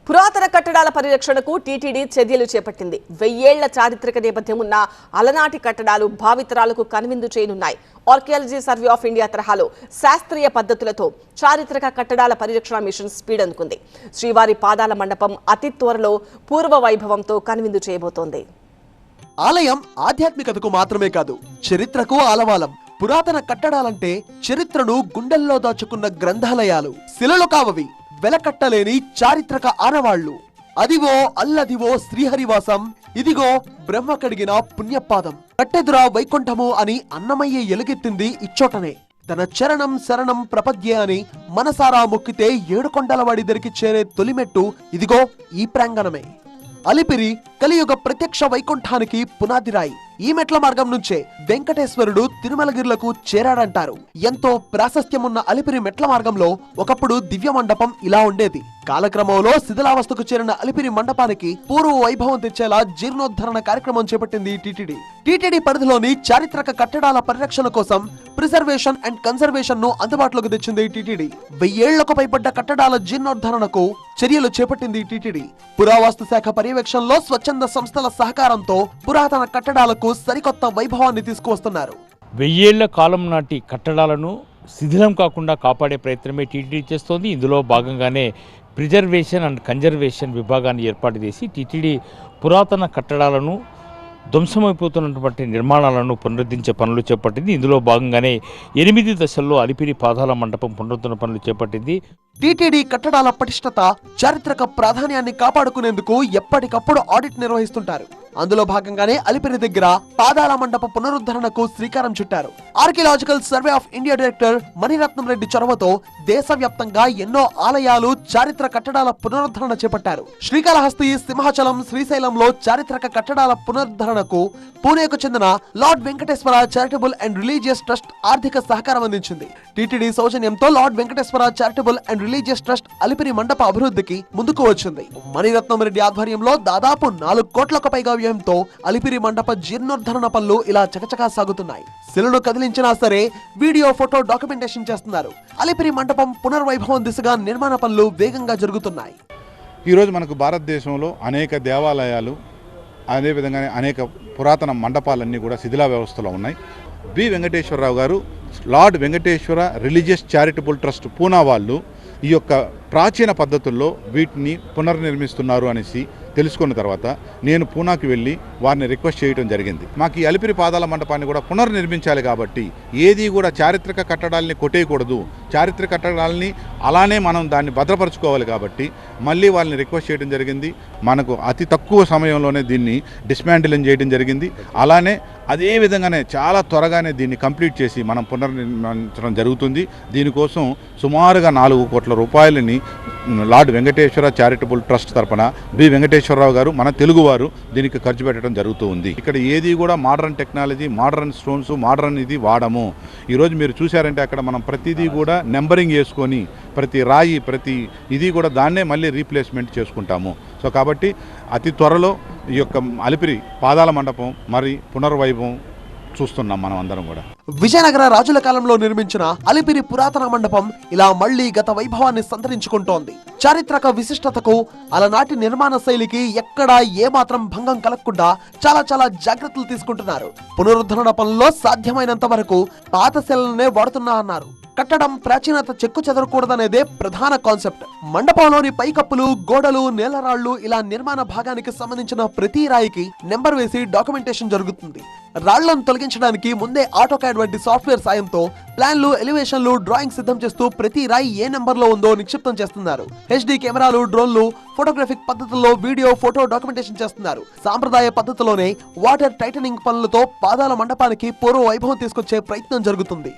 పురాతన కట్టడాల పరిరక్షణకు టీటీడీ చర్యలు చేపట్టింది. 1000 ఏళ్ల చారిత్రక నేపథ్యం ఉన్న అలనాటి కట్టడాలు భావితరాలకు కనువిందు చేయనున్నాయి. ఆర్కియాలజీ సర్వే ఆఫ్ ఇండియా తరహాలో శాస్త్రీయ పద్ధతులతో చారిత్రక కట్టడాల పరిరక్షణ మిషన్ స్పీడ్ అందుకుంది. శ్రీవారి పాదాల మండపం అతి త్వరలో పూర్వ వైభవంతో కనువిందు చేయబోతోంది. ఆలయం ఆధ్యాత్మికతకు మాత్రమే కాదు, చరిత్రకు ఆలవాలం. పురాతన కట్టడాలంటే చరిత్రను గుండెల్లో దాచుకున్న గ్రంథాలయాలు. శిలలు కావవి, వెలకట్టలేని చారిత్రక ఆనవాళ్లు. అదివో అల్లదివో శ్రీహరివాసం, ఇదిగో బ్రహ్మ కడిగిన పుణ్యపాదం. కట్టెదురా వైకుంఠము అని అన్నమయ్య ఎలుగెత్తింది ఇచ్చోటనే. తన చరణం శరణం ప్రపద్యే అని మనసారా మొక్కితే 7 కొండలవాడి దగ్గరికి చేరే తొలిమెట్టు ఇదిగో ఈ ప్రాంగణమే. అలిపిరి కలియుగ ప్రత్యక్ష వైకుంఠానికి పునాదిరాయి. ఈ మెట్ల మార్గం నుంచే వెంకటేశ్వరుడు తిరుమలగిరులకు చేరాడంటారు. ఎంతో ప్రాశస్త్యమున్న అలిపిరి మెట్ల మార్గంలో ఒకప్పుడు దివ్య మండపం ఇలా ఉండేది. కాలక్రమంలో శిథిలావస్థకు చేరిన అలిపిరి మండపానికి పూర్వ వైభవం తెచ్చేలా జీర్ణోద్ధరణ కార్యక్రమం చేపట్టింది టీటీడీ. టీటీడీ పరిధిలోని చారిత్రక కట్టడాల పరిరక్షణ కోసం ప్రిజర్వేషన్ అండ్ కన్జర్వేషన్ ను అందుబాటులోకి తెచ్చింది టీటీడీ. 1000 ఏళ్లకు పైబడ్డ కట్టడాల జీర్ణోద్ధరణకు చర్యలు చేపట్టింది టీటీడీ. పురావస్తు శాఖ పర్యవేక్షణలో స్వచ్ఛంద సంస్థల సహకారంతో పురాతన కట్టడాలకు సరికొత్త వైభవాన్ని తీసుకువస్తున్నారు. 1000 ఏళ్ల కాలం నాటి కట్టడాలను శిథిలం కాకుండా కాపాడే ప్రయత్నమే టీటీడీ చేస్తోంది. ఇందులో భాగంగానే ప్రిజర్వేషన్ అండ్ కన్జర్వేషన్ విభాగాన్ని ఏర్పాటు చేసి టీటీడీ పురాతన కట్టడాలను ధ్వంసమైపోతున్నటువంటి నిర్మాణాలను పునరుద్ధరించే పనులు చేపట్టింది. ఇందులో భాగంగానే 8 దశల్లో అలిపిరి పాదాల మండపం పునరుద్ధరణ పనులు చేపట్టింది. టీటీడీ కట్టడాల పటిష్టత, చారిత్రక ప్రాధాన్యాన్ని కాపాడుకునేందుకు ఎప్పటికప్పుడు ఆడిట్ నిర్వహిస్తుంటారు. అందులో భాగంగానే అలిపిరి దగ్గర పాదాల మండప పునరుద్ధరణకు శ్రీకారం చుట్టారు. Archaeological survey of India director Maniratnam Reddy చొరవతో దేశవ్యాప్తంగా ఎన్నో ఆలయాలు, చారిత్ర కట్టడాల పునరుద్ధరణ చేపట్టారు. శ్రీకాళహస్తి, సింహాచలం, శ్రీశైలంలో చారిత్రక కట్టడాల పునరుద్ధరణకు పూణేకు చెందిన Lord Venkateswara Charitable and Religious Trust ఆర్థిక సహకారం అందించింది. టీటీడీ సౌజన్యంతో Lord Venkateswara Charitable and Religious Trust Alipiri మండప అభివృద్ధికి ముందుకు వచ్చింది. మణిరత్నం రెడ్డి ఆధ్వర్యంలో దాదాపు 4 కోట్లకు పైగా వ్యయంతో అలిపిరి మండప జీర్ణోద్ధరణ పనులు ఇలా చకచకా సాగుతున్నాయి. శిలను కదిలించినా సరే వీడియో, ఫోటో డాక్యుమెంటేషన్ చేస్తున్నారు. అలిపిరి మండపం పునర్వైభవం దిశగా నిర్మాణ పనులు వేగంగా జరుగుతున్నాయి. ఈరోజు మనకు భారతదేశంలో అనేక దేవాలయాలు, అదేవిధంగా అనేక పురాతన మండపాలన్నీ కూడా శిథిలా వ్యవస్థలో ఉన్నాయి. బి వెంకటేశ్వరరావు గారు lord Venkateswara religious charitable trust Poona వాళ్ళు ఈ యొక్క ప్రాచీన పద్ధతుల్లో వీటిని పునర్నిర్మిస్తున్నారు అనేసి తెలుసుకున్న తర్వాత నేను పూనాకి వెళ్ళి వారిని రిక్వెస్ట్ చేయడం జరిగింది. మాకు ఈ అలిపిరి పాదాల మండపాన్ని కూడా పునర్నిర్మించాలి కాబట్టి ఏది కూడా చారిత్రక కట్టడాలని కొట్టేయకూడదు, చారిత్రక కట్టడాలని అలానే మనం దాన్ని భద్రపరచుకోవాలి కాబట్టి మళ్ళీ వాళ్ళని రిక్వెస్ట్ చేయడం జరిగింది. మనకు అతి తక్కువ సమయంలోనే దీన్ని డిస్మాంటిలింగ్ చేయడం జరిగింది. అలానే అదే విధంగానే చాలా త్వరగానే దీన్ని కంప్లీట్ చేసి మనం పునర్నిర్మించడం జరుగుతుంది. దీనికోసం సుమారుగా 4 కోట్ల రూపాయలని లార్డ్ వెంకటేశ్వర చారిటబుల్ ట్రస్ట్ తరపున బి వెంకటేశ్వరరావు గారు, మన తెలుగువారు దీనికి ఖర్చు పెట్టడం జరుగుతూ ఉంది. ఇక్కడ ఏది కూడా modern technology, modern stones, modern ఇది వాడము. ఈరోజు మీరు చూశారంటే అక్కడ మనం ప్రతిదీ కూడా నెంబరింగ్ వేసుకొని ప్రతి రాయి, ప్రతి ఇది కూడా దాన్నే మళ్ళీ రీప్లేస్మెంట్ చేసుకుంటాము. సో కాబట్టి అతి త్వరలో ఈ యొక్క అలిపిరి పాదాల మండపం మరి పునర్వైభవం చూస్తున్నాం మనం అందరం కూడా. విజయనగర రాజుల కాలంలో నిర్మించిన అలిపిరి పురాతన మండపం ఇలా మళ్లీ గత వైభవాన్ని సంతరించుకుంటోంది. చారిత్రక విశిష్టతకు, అలనాటి నిర్మాణ శైలికి ఎక్కడా ఏమాత్రం భంగం కలగకుండా చాలా జాగ్రత్తలు తీసుకుంటున్నారు. పునరుద్ధరణ పనుల్లో సాధ్యమైనంత వరకు పాత శిలలనే వాడుతున్నా అన్నారు. కట్టడం ప్రాచీనత చెక్కు చెదరకూడదనేదే ప్రధాన కాన్సెప్ట్. మండపంలోని పైకప్పులు, గోడలు, నేలరాళ్లు ఇలా నిర్మాణ భాగానికి సంబంధించిన ప్రతి రాయికి నెంబర్ వేసి డాక్యుమెంటేషన్ జరుగుతుంది. రాళ్లను తొలగించడానికి ముందే ఆటోకాడ్ వంటి సాఫ్ట్వేర్ సాయంతో ప్లాన్లు, ఎలివేషన్లు, డ్రాయింగ్ సిద్ధం చేస్తూ ప్రతి రాయి ఏ నెంబర్ లో ఉందో నిక్షిప్తం చేస్తున్నారు. HD కెమెరాలు, డ్రోన్లు, ఫోటోగ్రఫిక్ పద్ధతుల్లో వీడియో, ఫోటో డాక్యుమెంటేషన్ చేస్తున్నారు. సాంప్రదాయ పద్ధతిలోనే వాటర్ టైటనింగ్ పనులతో పాదాల మండపానికి పూర్వ వైభవం తీసుకొచ్చే ప్రయత్నం జరుగుతుంది.